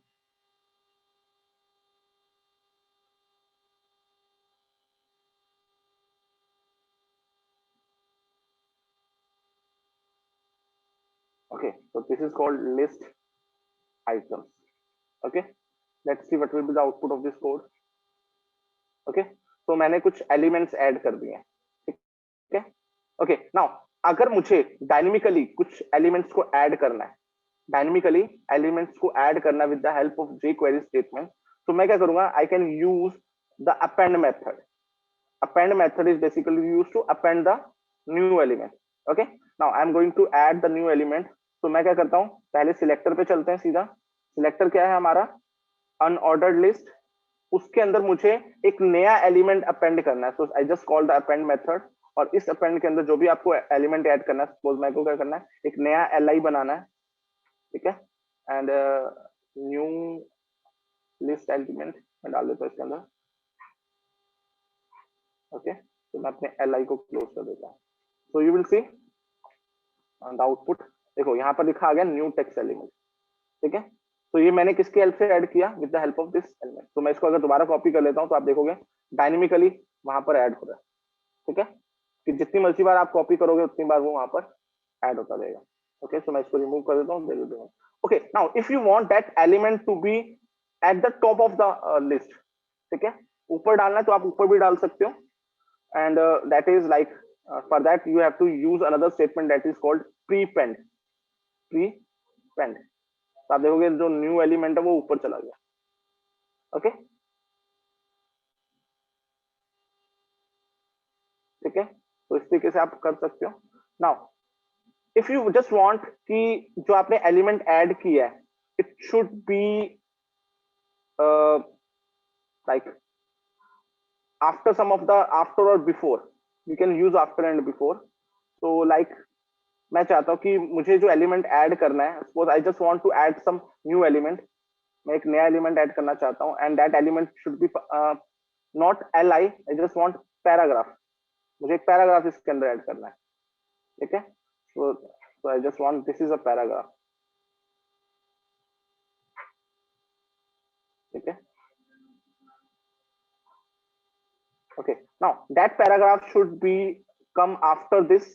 Okay, so this is called list items. Okay, let's see what will be the output of this code. Okay, तो मैंने कुछ एलिमेंट्स ऐड कर दिए हैं। ठीक है, ओके, नाउ अगर मुझे डायनेमिकली कुछ एलिमेंट्स को ऐड करना है, डायनेमिकली एलिमेंट्स को ऐड करना with the help of jQuery statement, तो मैं क्या करूंगा, आई can use the append method. append method is basically used to append the new element. Okay, now I am going to add the new element. तो मैं क्या करता हूँ, पहले सिलेक्टर पे चलते हैं सीधा। सिलेक्टर क्या है हमारा, अनऑर्डर्ड लिस्ट, उसके अंदर मुझे एक नया एलिमेंट अपेंड करना है। So I just call the append method, और इस अपेंड के अंदर जो भी आपको एलिमेंट ऐड करना है, सपोज मैं को क्या करना है, एक नया li बनाना है। ठीक है, एंड न्यू लिस्ट एलिमेंट मैं डाल देता हूँ इसके अंदर। ओके, तो मैं अपने li को क्लोज कर देता हूँ। So you will see the output, देखो यहाँ पर लिखा आ गया न्यू टेक्स्ट एलिमेंट। ठीक है, तो ये मैंने किसकी हेल्प से ऐड किया, with the help of this element. तो मैं इसको अगर दोबारा कॉपी कर लेता हूँ तो आप देखोगे डायनेमिकली वहां पर ऐड हो रहा है। ठीक है, कि जितनी मर्जी बार आप कॉपी करोगे उतनी बार वो वहां पर ऐड होता रहेगा। ओके, सो मैं इसको रिमूव कर देता हूँ। Okay, now if you want that element to be at the top of the list, ठीक है, ऊपर डालना है तो आप ऊपर भी डाल सकते हो, and that is like for that you have to use another statement that is called prepend. Prepend, तो आप देखोगे जो न्यू एलिमेंट है वो ऊपर चला गया। ओके, ठीक है, तो इस तरीके से आप कर सकते हो। Now if you just want कि जो आपने एलिमेंट ऐड किया है it should be like after some of the after और before, you can use after and before. तो लाइक मैं चाहता हूँ कि मुझे जो एलिमेंट ऐड करना है, suppose I just want to add some new element, मैं एक नया एलिमेंट ऐड करना चाहता हूँ, and that element should be not L I just want paragraph, मुझे एक पैराग्राफ इसके अंदर ऐड करना है। ठीक है, so I just want, this is a paragraph। ठीक है, okay, now that paragraph should be come after this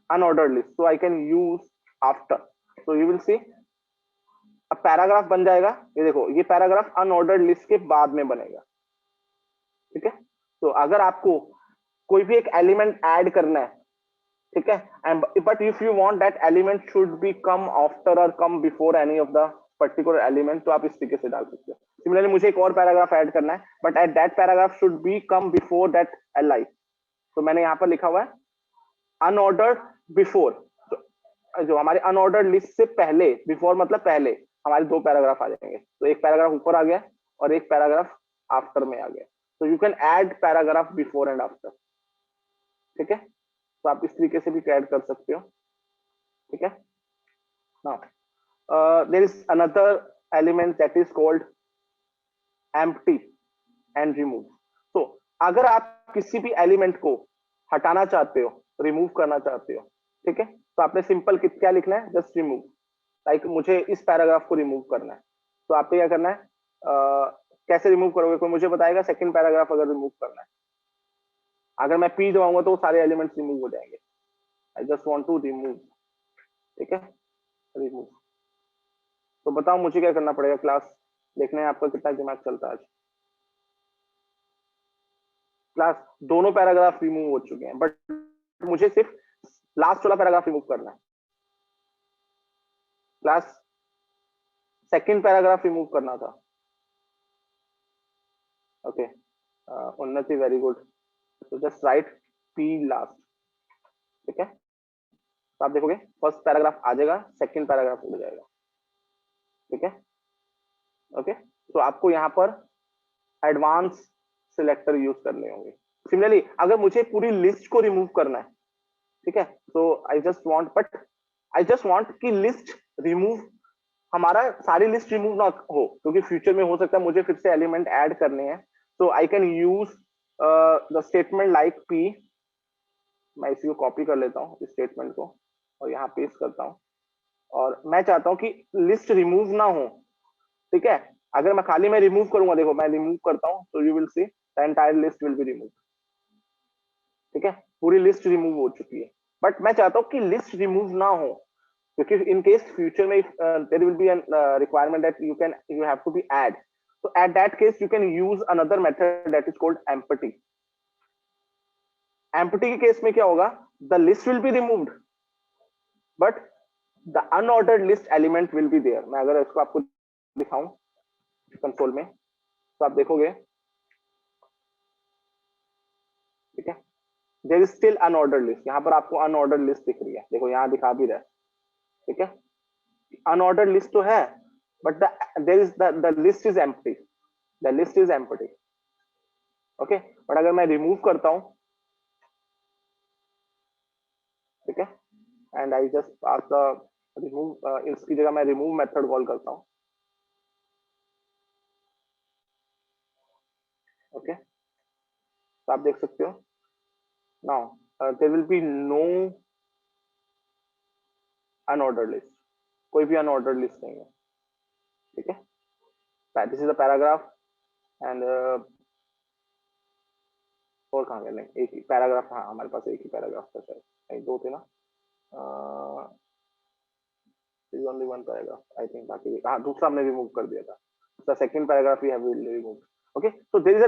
unordered list, so I can use after, so you will see अब पैराग्राफ बन जाएगा। ये देखो, ये पैराग्राफ अनऑर्डर्ड लिस्ट के बाद में बनेगा। ठीक है, तो अगर आपको कोई भी एक एलिमेंट ऐड करना है, ठीक है, and but if you want that element should be come after और come before any of the particular element, तो आप इस तरीके से डाल सकते हो। सिमिलरली मुझे एक और पैराग्राफ ऐड करना है, but at that paragraph should be come before that L I, तो मैंने यहाँ पर लिखा हुआ है अनऑर्डर्ड बिफोर। जो हमारे अनऑर्डर्ड लिस्ट से पहले, बिफोर मतलब पहले, हमारे दो पैराग्राफ आ जाएंगे। तो एक पैराग्राफ ऊपर आ गया और एक पैराग्राफ आफ्टर में आ गया। तो you can add paragraph before and after. ठीक है, तो आप इस तरीके से भी ऐड कर सकते हो। ठीक है, now there is another element that is called empty and remove. तो अगर आप किसी भी एलिमेंट को हटाना चाहते हो, रिमूव करना चाहते हो, ठीक है, तो आपने सिंपल क्या लिखना है, जस्ट रिमूव। लाइक मुझे इस पैराग्राफ को रिमूव करना है, तो आपको क्या करना है, कैसे रिमूव करोगे, कोई मुझे बताएगा? सेकंड पैराग्राफ अगर रिमूव करना है, अगर मैं पी दबाऊंगा तो सारे एलिमेंट्स रिमूव हो जाएंगे। I just want to remove. ठीक है, रिमूव। तो बताओ मुझे क्या करना पड़ेगा? क्लास देखने हैं आपका कितना दिमाग चलता है आज। क्लास दोनों पैराग्राफ रिमूव हो चुके हैं, बट मुझे सिर्फ लास्ट वाला पैराग्राफ रिमूव करना है। क्लास सेकंड पैराग्राफ रिमूव करना था। ओके, उन्नति वेरी गुड। तो जस्ट राइट पी लास्ट। ठीक है, तो आप देखोगे फर्स्ट पैराग्राफ आ जाएगा, सेकंड पैराग्राफ उड़ जाएगा। ठीक है, ओके, तो आपको यहाँ पर एडवांस सिलेक्टर यूज करने होंगे। सिमिलरली अगर मुझे पूरी लिस्ट को रिमूव करना है, ठीक है, तो आई जस्ट वांट कि लिस्ट रिमूव, हमारा सारी लिस्ट रिमूव ना हो, क्योंकि फ्यूचर में हो सकता है मुझे फिर से एलिमेंट ऐड करने हैं। So I can use the statement like P. मैं इसी को कॉपी कर लेता हूँ इस स्टेटमेंट को और यहाँ पेस्ट करता हूँ, और मैं चाहता हूँ कि लिस्ट रिमूव ना हो। ठीक है, अगर मैं खाली मैं रिमूव करूंगा, देखो मैं रिमूव करता हूँ तो you will see the entire list will be remove. ठीक है, पूरी लिस्ट रिमूव हो चुकी है, बट मैं चाहता हूँ कि लिस्ट रिमूव ना हो, क्योंकि इन केस फ्यूचर में there will be an requirement that you have to be add, so at that case you can use another method that is called empty। empty के case में क्या होगा, the list will be removed but the unordered list element will be there। मैं अगर इसको आपको दिखाऊं console में तो आप देखोगे, ठीक है, there is still unordered list. यहाँ पर आपको अनऑर्डर्ड लिस्ट दिख रही है, देखो यहाँ दिखा भी रहा है। ठीक है, अनऑर्डर्ड लिस्ट तो है, but there is the list is empty, the list is empty. Okay, but अगर मैं रिमूव करता हूं, ठीक है, and I just pass the remove, इसकी जगह मैं रिमूव मेथड कॉल करता हूं। ओके, तो आप देख सकते हो now there will be no unordered list, कोई भी अनऑर्डर्ड लिस्ट नहीं है, ठीक है। This is a paragraph and और कहाँ गए, नहीं एक ही पैराग्राफ, हाँ हमारे पास एक ही पैराग्राफ था शायद, नहीं दो थे ना, is only one paragraph I think, बाकी हाँ दूसरा हमने रिमूव कर दिया था, the second paragraph we have remove. Okay, so there is a